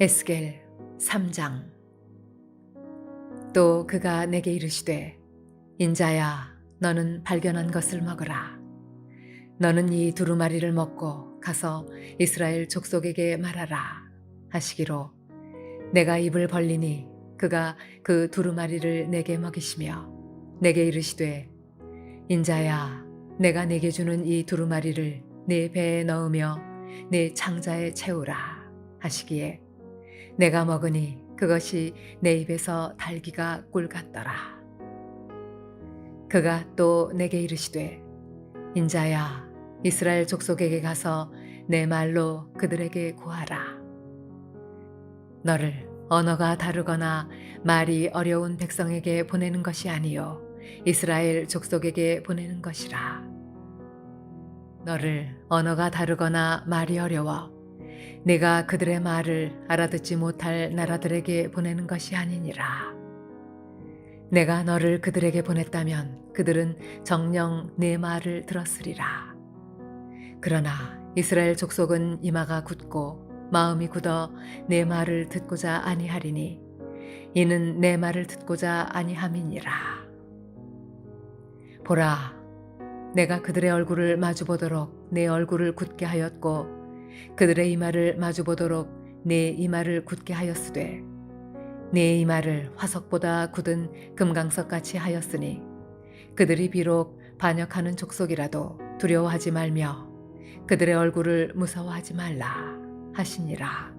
에스겔 3장. 또 그가 내게 이르시되 인자야 너는 발견한 것을 먹으라. 너는 이 두루마리를 먹고 가서 이스라엘 족속에게 말하라 하시기로 내가 입을 벌리니 그가 그 두루마리를 내게 먹이시며 내게 이르시되 인자야 내가 내게 주는 이 두루마리를 네 배에 넣으며 네 창자에 채우라 하시기에 내가 먹으니 그것이 내 입에서 달기가 꿀 같더라. 그가 또 내게 이르시되 인자야 이스라엘 족속에게 가서 내 말로 그들에게 고하라. 너를 언어가 다르거나 말이 어려운 백성에게 보내는 것이 아니요 이스라엘 족속에게 보내는 것이라. 너를 언어가 다르거나 말이 어려워 내가 그들의 말을 알아듣지 못할 나라들에게 보내는 것이 아니니라. 내가 너를 그들에게 보냈다면 그들은 정녕 내 말을 들었으리라. 그러나 이스라엘 족속은 이마가 굳고 마음이 굳어 내 말을 듣고자 아니하리니 이는 내 말을 듣고자 아니함이니라. 보라, 내가 그들의 얼굴을 마주보도록 내 얼굴을 굳게 하였고 그들의 이마를 마주보도록 내 이마를 굳게 하였으되 내 이마를 화석보다 굳은 금강석같이 하였으니 그들이 비록 반역하는 족속이라도 두려워하지 말며 그들의 얼굴을 무서워하지 말라 하시니라.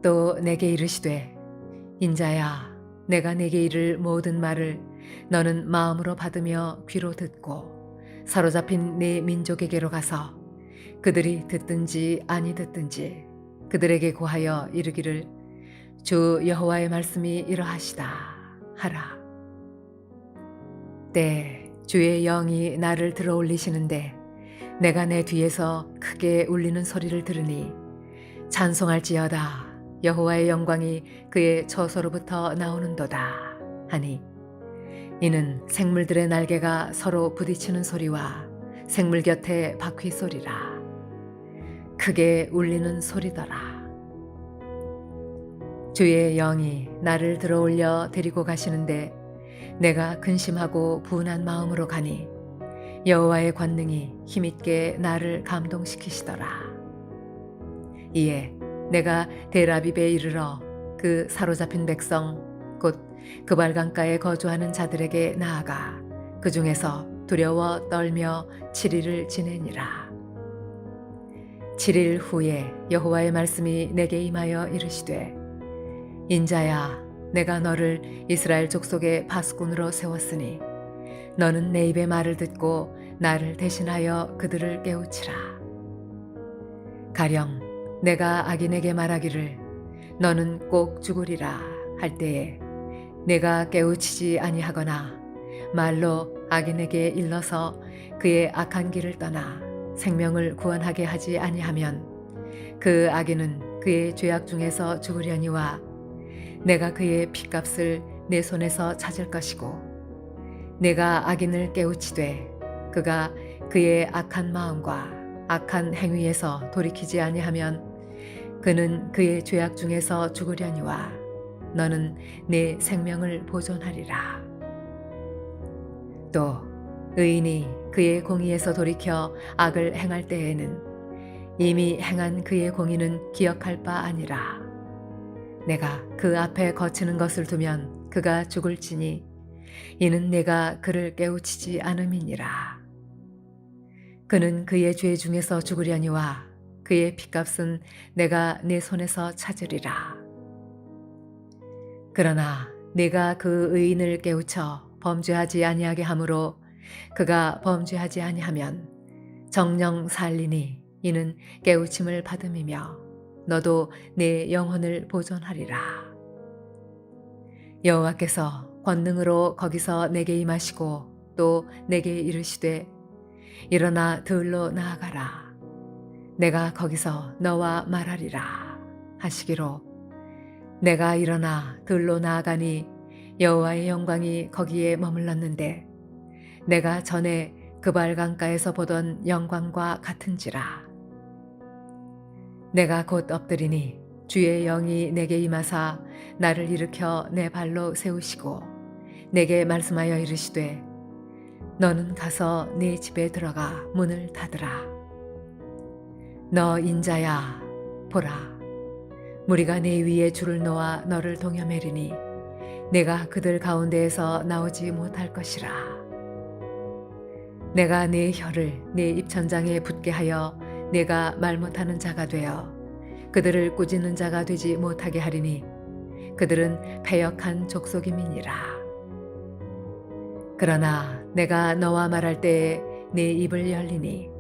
또 내게 이르시되 인자야 내가 내게 이를 모든 말을 너는 마음으로 받으며 귀로 듣고 사로잡힌 내 민족에게로 가서 그들이 듣든지 아니 듣든지 그들에게 고하여 이르기를 주 여호와의 말씀이 이러하시다 하라. 때 주의 영이 나를 들어올리시는데 내가 내 뒤에서 크게 울리는 소리를 들으니 찬송할지어다 여호와의 영광이 그의 처소로부터 나오는도다 하니 이는 생물들의 날개가 서로 부딪히는 소리와 생물 곁에 바퀴 소리라. 크게 울리는 소리더라. 주의 영이 나를 들어올려 데리고 가시는데 내가 근심하고 분한 마음으로 가니 여호와의 권능이 힘있게 나를 감동시키시더라. 이에 내가 데라빕에 이르러 그 사로잡힌 백성 곧 그발강가에 거주하는 자들에게 나아가 그 중에서 두려워 떨며 7일을 지내니라. 7일 후에 여호와의 말씀이 내게 임하여 이르시되 인자야 내가 너를 이스라엘 족속의 파수꾼으로 세웠으니 너는 내 입의 말을 듣고 나를 대신하여 그들을 깨우치라. 가령 내가 악인에게 말하기를 너는 꼭 죽으리라 할 때에 내가 깨우치지 아니하거나 말로 악인에게 일러서 그의 악한 길을 떠나 생명을 구원하게 하지 아니하면 그 악인은 그의 죄악 중에서 죽으려니와 내가 그의 핏값을 내 손에서 찾을 것이고 내가 악인을 깨우치되 그가 그의 악한 마음과 악한 행위에서 돌이키지 아니하면 그는 그의 죄악 중에서 죽으려니와 너는 내 생명을 보존하리라. 또 의인이 그의 공의에서 돌이켜 악을 행할 때에는 이미 행한 그의 공의는 기억할 바 아니라 내가 그 앞에 거치는 것을 두면 그가 죽을지니 이는 내가 그를 깨우치지 않음이니라. 그는 그의 죄 중에서 죽으려니와 그의 핏값은 내가 내 손에서 찾으리라. 그러나 내가 그 의인을 깨우쳐 범죄하지 아니하게 하므로 그가 범죄하지 아니하면 정녕 살리니 이는 깨우침을 받음이며 너도 내 영혼을 보존하리라. 여호와께서 권능으로 거기서 내게 임하시고 또 내게 이르시되 일어나 들로 나아가라. 내가 거기서 너와 말하리라 하시기로 내가 일어나 들로 나아가니 여호와의 영광이 거기에 머물렀는데 내가 전에 그발강가에서 보던 영광과 같은지라. 내가 곧 엎드리니 주의 영이 내게 임하사 나를 일으켜 내 발로 세우시고 내게 말씀하여 이르시되 너는 가서 네 집에 들어가 문을 닫으라. 너 인자야 보라 무리가 네 위에 줄을 놓아 너를 동여매리니 내가 그들 가운데에서 나오지 못할 것이라. 내가 네 혀를 네 입천장에 붙게 하여 내가 말 못하는 자가 되어 그들을 꾸짖는 자가 되지 못하게 하리니 그들은 패역한 족속임이니라. 그러나 내가 너와 말할 때에 네 입을 열리니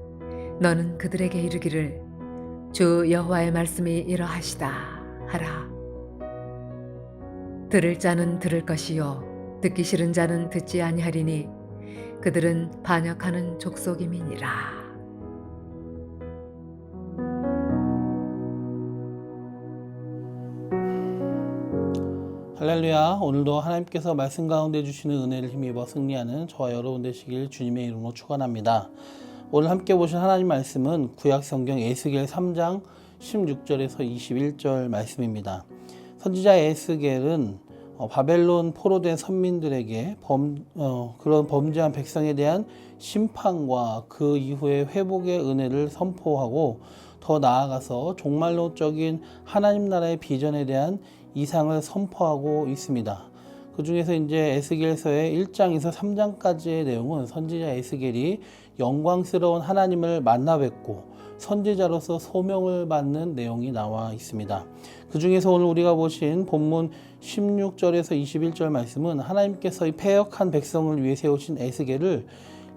너는 그들에게 이르기를 주 여호와의 말씀이 이러하시다 하라. 들을 자는 들을 것이요 듣기 싫은 자는 듣지 아니하리니 그들은 반역하는 족속임이니라. 할렐루야. 오늘도 하나님께서 말씀 가운데 주시는 은혜를 힘입어 승리하는 저와 여러분 되시길 주님의 이름으로 축원합니다. 오늘 함께 보신 하나님 말씀은 구약 성경 에스겔 3장 16절에서 21절 말씀입니다. 선지자 에스겔은 바벨론 포로된 선민들에게 그런 범죄한 백성에 대한 심판과 그 이후의 회복의 은혜를 선포하고 더 나아가서 종말론적인 하나님 나라의 비전에 대한 이상을 선포하고 있습니다. 그 중에서 이제 에스겔서의 1장에서 3장까지의 내용은 선지자 에스겔이 영광스러운 하나님을 만나 뵙고 선지자로서 소명을 받는 내용이 나와 있습니다. 그 중에서 오늘 우리가 보신 본문 16절에서 21절 말씀은 하나님께서 이 패역한 백성을 위해 세우신 에스겔을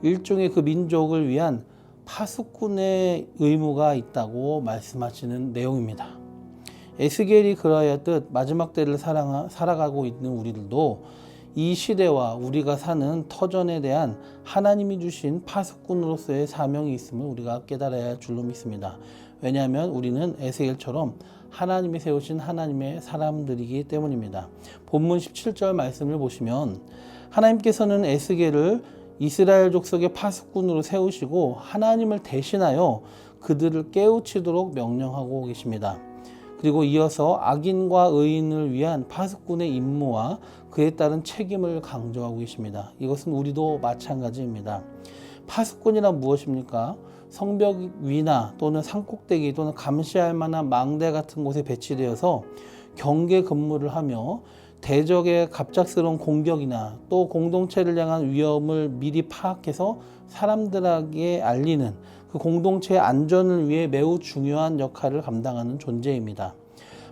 일종의 그 민족을 위한 파수꾼의 의무가 있다고 말씀하시는 내용입니다. 에스겔이 그러하였듯 마지막 때를 살아가고 있는 우리들도 이 시대와 우리가 사는 터전에 대한 하나님이 주신 파수꾼으로서의 사명이 있음을 우리가 깨달아야 할 줄로 믿습니다. 왜냐하면 우리는 에스겔처럼 하나님이 세우신 하나님의 사람들이기 때문입니다. 본문 17절 말씀을 보시면 하나님께서는 에스겔을 이스라엘 족속의 파수꾼으로 세우시고 하나님을 대신하여 그들을 깨우치도록 명령하고 계십니다. 그리고 이어서 악인과 의인을 위한 파수꾼의 임무와 그에 따른 책임을 강조하고 계십니다. 이것은 우리도 마찬가지입니다. 파수꾼이란 무엇입니까? 성벽 위나 또는 산꼭대기 또는 감시할 만한 망대 같은 곳에 배치되어서 경계 근무를 하며 대적의 갑작스러운 공격이나 또 공동체를 향한 위험을 미리 파악해서 사람들에게 알리는 그 공동체의 안전을 위해 매우 중요한 역할을 감당하는 존재입니다.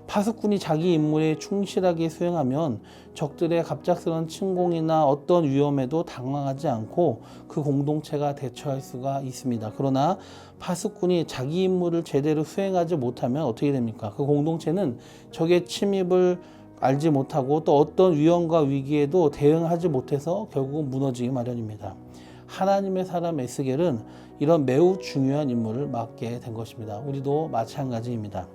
파수꾼이 자기 임무에 충실하게 수행하면 적들의 갑작스러운 침공이나 어떤 위험에도 당황하지 않고 그 공동체가 대처할 수가 있습니다. 그러나 파수꾼이 자기 임무를 제대로 수행하지 못하면 어떻게 됩니까? 그 공동체는 적의 침입을 알지 못하고 또 어떤 위험과 위기에도 대응하지 못해서 결국은 무너지기 마련입니다. 하나님의 사람 에스겔은 이런 매우 중요한 임무를 맡게 된 것입니다. 우리도 마찬가지입니다.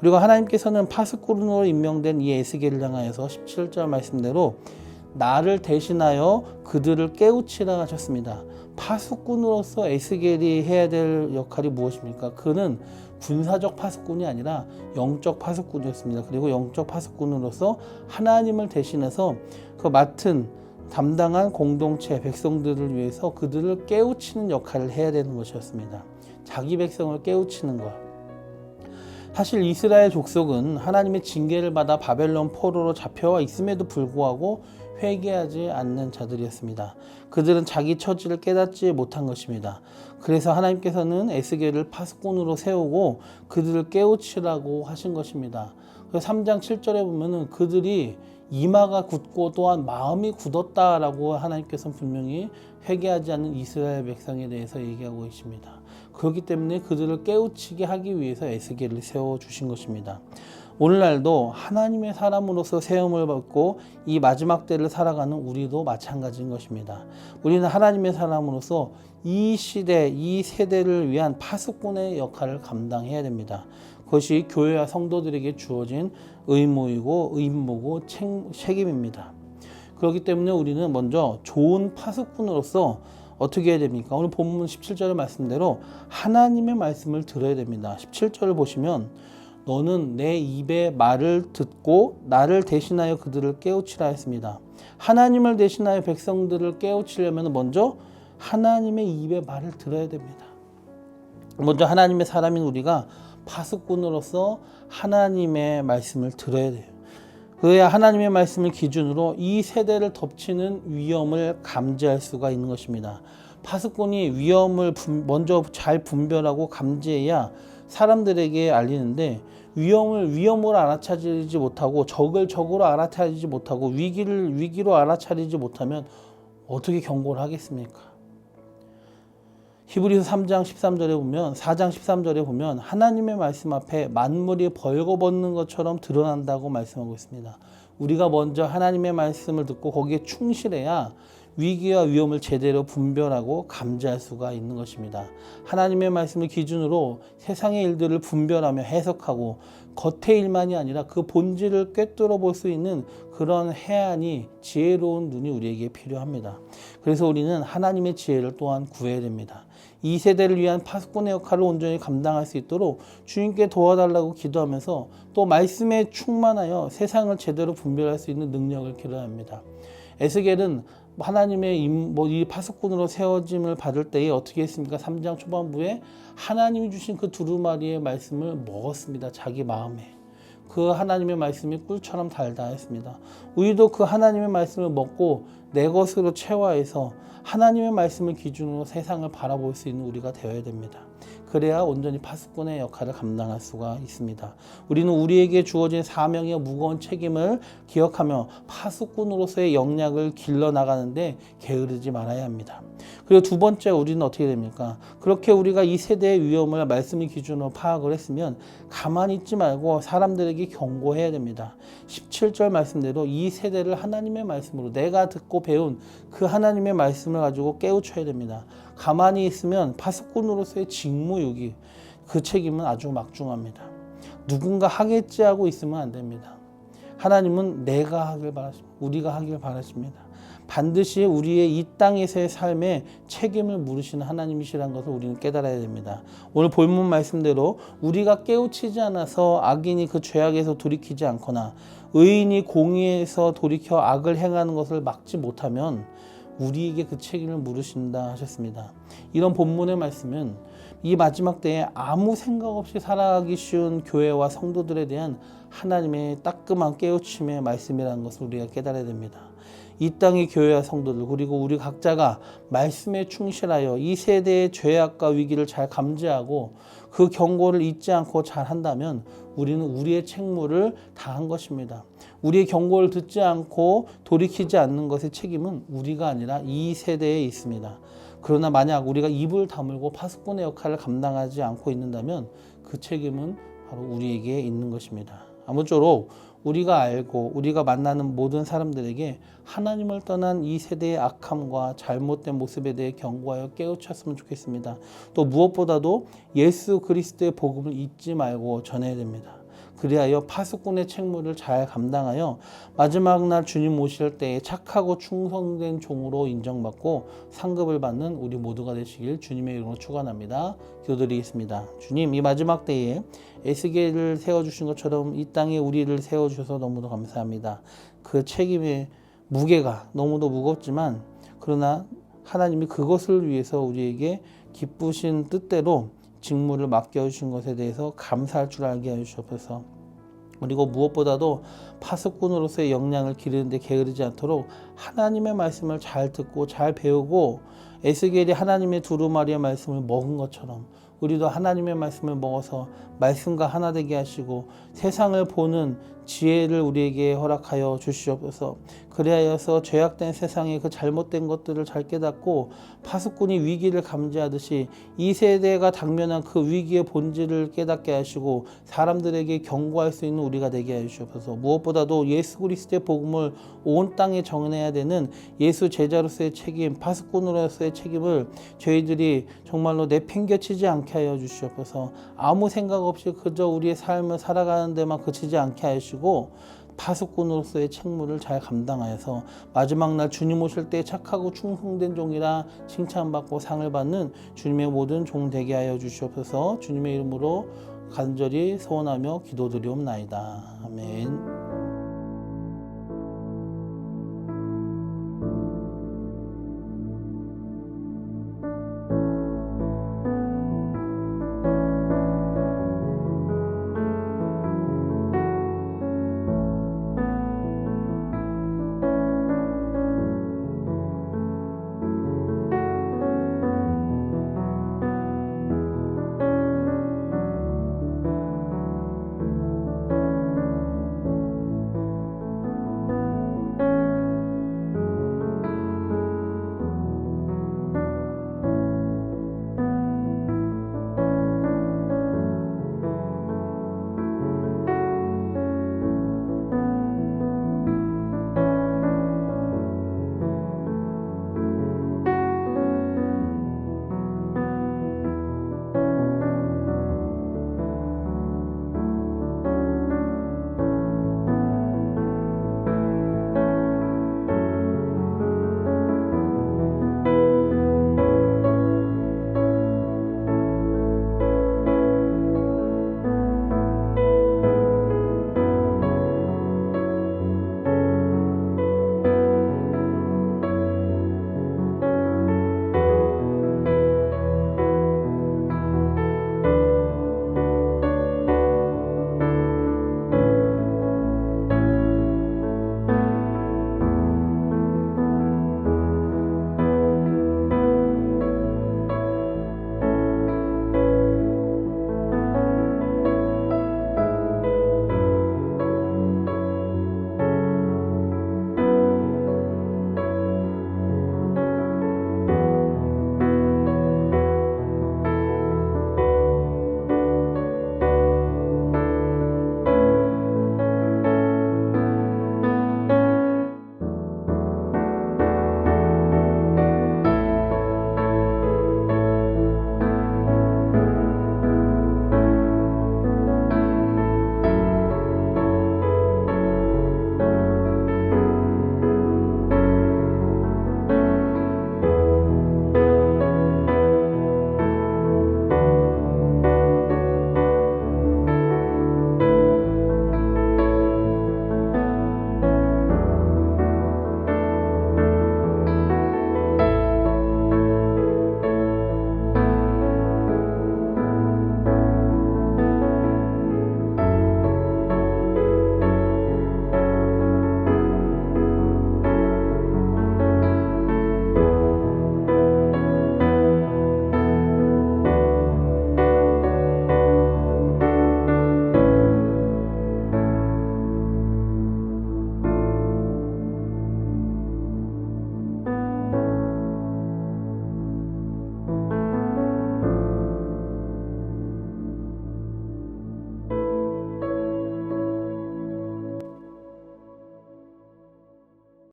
그리고 하나님께서는 파수꾼으로 임명된 이 에스겔을 향하여서 17절 말씀대로 나를 대신하여 그들을 깨우치라 하셨습니다. 파수꾼으로서 에스겔이 해야 될 역할이 무엇입니까? 그는 군사적 파수꾼이 아니라 영적 파수꾼이었습니다. 그리고 영적 파수꾼으로서 하나님을 대신해서 그 담당한 공동체 백성들을 위해서 그들을 깨우치는 역할을 해야 되는 것이었습니다. 자기 백성을 깨우치는 것. 사실 이스라엘 족속은 하나님의 징계를 받아 바벨론 포로로 잡혀와 있음에도 불구하고 회개하지 않는 자들이었습니다. 그들은 자기 처지를 깨닫지 못한 것입니다. 그래서 하나님께서는 에스겔을 파수꾼으로 세우고 그들을 깨우치라고 하신 것입니다. 3장 7절에 보면은 그들이 이마가 굳고 또한 마음이 굳었다라고 하나님께서는 분명히 회개하지 않는 이스라엘 백성에 대해서 얘기하고 계십니다. 그렇기 때문에 그들을 깨우치게 하기 위해서 에스겔을 세워주신 것입니다. 오늘날도 하나님의 사람으로서 세움을 받고 이 마지막 때를 살아가는 우리도 마찬가지인 것입니다. 우리는 하나님의 사람으로서 이 시대, 이 세대를 위한 파수꾼의 역할을 감당해야 됩니다. 그것이 교회와 성도들에게 주어진 의무이고 임무고 책임입니다. 그렇기 때문에 우리는 먼저 좋은 파수꾼으로서 어떻게 해야 됩니까? 오늘 본문 17절의 말씀대로 하나님의 말씀을 들어야 됩니다. 17절을 보시면 너는 내 입의 말을 듣고 나를 대신하여 그들을 깨우치라 했습니다. 하나님을 대신하여 백성들을 깨우치려면 먼저 하나님의 입의 말을 들어야 됩니다. 먼저 하나님의 사람인 우리가 파수꾼으로서 하나님의 말씀을 들어야 돼요. 그래야 하나님의 말씀을 기준으로 이 세대를 덮치는 위험을 감지할 수가 있는 것입니다. 파수꾼이 위험을 먼저 잘 분별하고 감지해야 사람들에게 알리는데 위험을 알아차리지 못하고 적을 적으로 알아차리지 못하고 위기를 위기로 알아차리지 못하면 어떻게 경고를 하겠습니까? 히브리서 3장 13절에 보면 4장 13절에 보면 하나님의 말씀 앞에 만물이 벌거벗는 것처럼 드러난다고 말씀하고 있습니다. 우리가 먼저 하나님의 말씀을 듣고 거기에 충실해야 위기와 위험을 제대로 분별하고 감지할 수가 있는 것입니다. 하나님의 말씀을 기준으로 세상의 일들을 분별하며 해석하고 겉의 일만이 아니라 그 본질을 꿰뚫어 볼 수 있는 그런 해안이 지혜로운 눈이 우리에게 필요합니다. 그래서 우리는 하나님의 지혜를 또한 구해야 됩니다. 이 세대를 위한 파수꾼의 역할을 온전히 감당할 수 있도록 주님께 도와달라고 기도하면서 또 말씀에 충만하여 세상을 제대로 분별할 수 있는 능력을 기도해야 합니다. 에스겔은 하나님의 이 파수꾼으로 세워짐을 받을 때에 어떻게 했습니까? 3장 초반부에 하나님이 주신 그 두루마리의 말씀을 먹었습니다. 자기 마음에. 그 하나님의 말씀이 꿀처럼 달다 했습니다. 우리도 그 하나님의 말씀을 먹고 내 것으로 체화해서 하나님의 말씀을 기준으로 세상을 바라볼 수 있는 우리가 되어야 됩니다. 그래야 온전히 파수꾼의 역할을 감당할 수가 있습니다. 우리는 우리에게 주어진 사명의 무거운 책임을 기억하며 파수꾼으로서의 역량을 길러나가는데 게으르지 말아야 합니다. 그리고 두 번째, 우리는 어떻게 됩니까? 그렇게 우리가 이 세대의 위험을 말씀의 기준으로 파악을 했으면 가만히 있지 말고 사람들에게 경고해야 됩니다. 17절 말씀대로 이 세대를 하나님의 말씀으로 내가 듣고 배운 그 하나님의 말씀을 가지고 깨우쳐야 됩니다. 가만히 있으면 파수꾼으로서의 직무유기, 그 책임은 아주 막중합니다. 누군가 하겠지 하고 있으면 안 됩니다. 하나님은 내가 하길 바라십니다. 우리가 하길 바라십니다. 반드시 우리의 이 땅에서의 삶에 책임을 물으시는 하나님이시라는 것을 우리는 깨달아야 됩니다. 오늘 본문 말씀대로 우리가 깨우치지 않아서 악인이 그 죄악에서 돌이키지 않거나 의인이 공의에서 돌이켜 악을 행하는 것을 막지 못하면 우리에게 그 책임을 물으신다 하셨습니다. 이런 본문의 말씀은 이 마지막 때에 아무 생각 없이 살아가기 쉬운 교회와 성도들에 대한 하나님의 따끔한 깨우침의 말씀이라는 것을 우리가 깨달아야 됩니다. 이 땅의 교회와 성도들 그리고 우리 각자가 말씀에 충실하여 이 세대의 죄악과 위기를 잘 감지하고 그 경고를 잊지 않고 잘 한다면 우리는 우리의 책무를 다한 것입니다. 우리의 경고를 듣지 않고 돌이키지 않는 것의 책임은 우리가 아니라 이 세대에 있습니다. 그러나 만약 우리가 입을 다물고 파수꾼의 역할을 감당하지 않고 있는다면 그 책임은 바로 우리에게 있는 것입니다. 아무쪼록 우리가 알고 우리가 만나는 모든 사람들에게 하나님을 떠난 이 세대의 악함과 잘못된 모습에 대해 경고하여 깨우쳤으면 좋겠습니다. 또 무엇보다도 예수 그리스도의 복음을 잊지 말고 전해야 됩니다. 그리하여 파수꾼의 책무를 잘 감당하여 마지막 날 주님 오실 때에 착하고 충성된 종으로 인정받고 상급을 받는 우리 모두가 되시길 주님의 이름으로 축원합니다. 기도드리겠습니다. 주님, 이 마지막 때에 에스겔을 세워주신 것처럼 이 땅에 우리를 세워주셔서 너무도 감사합니다. 그 책임의 무게가 너무도 무겁지만 그러나 하나님이 그것을 위해서 우리에게 기쁘신 뜻대로 직무를 맡겨주신 것에 대해서 감사할 줄 알게 해주셔서 그리고 무엇보다도 파수꾼으로서의 역량을 기르는데 게으르지 않도록 하나님의 말씀을 잘 듣고 잘 배우고 에스겔이 하나님의 두루마리의 말씀을 먹은 것처럼 우리도 하나님의 말씀을 먹어서 말씀과 하나 되게 하시고 세상을 보는 지혜를 우리에게 허락하여 주시옵소서. 그리하여서 죄악된 세상의 그 잘못된 것들을 잘 깨닫고 파수꾼이 위기를 감지하듯이 이 세대가 당면한 그 위기의 본질을 깨닫게 하시고 사람들에게 경고할 수 있는 우리가 되게 하여 주옵소서. 무엇보다도 예수 그리스도의 복음을 온 땅에 전해야 되는 예수 제자로서의 책임, 파수꾼으로서의 책임을 저희들이 정말로 내팽개치지 않게 하여 주시옵소서. 아무 생각 없이 그저 우리의 삶을 살아가는 데만 그치지 않게 하시고 파수꾼으로서의 책무를 잘 감당하여서 마지막 날 주님 오실 때 착하고 충성된 종이라 칭찬받고 상을 받는 주님의 모든 종 되게 하여 주시옵소서. 주님의 이름으로 간절히 소원하며 기도드리옵나이다. 아멘.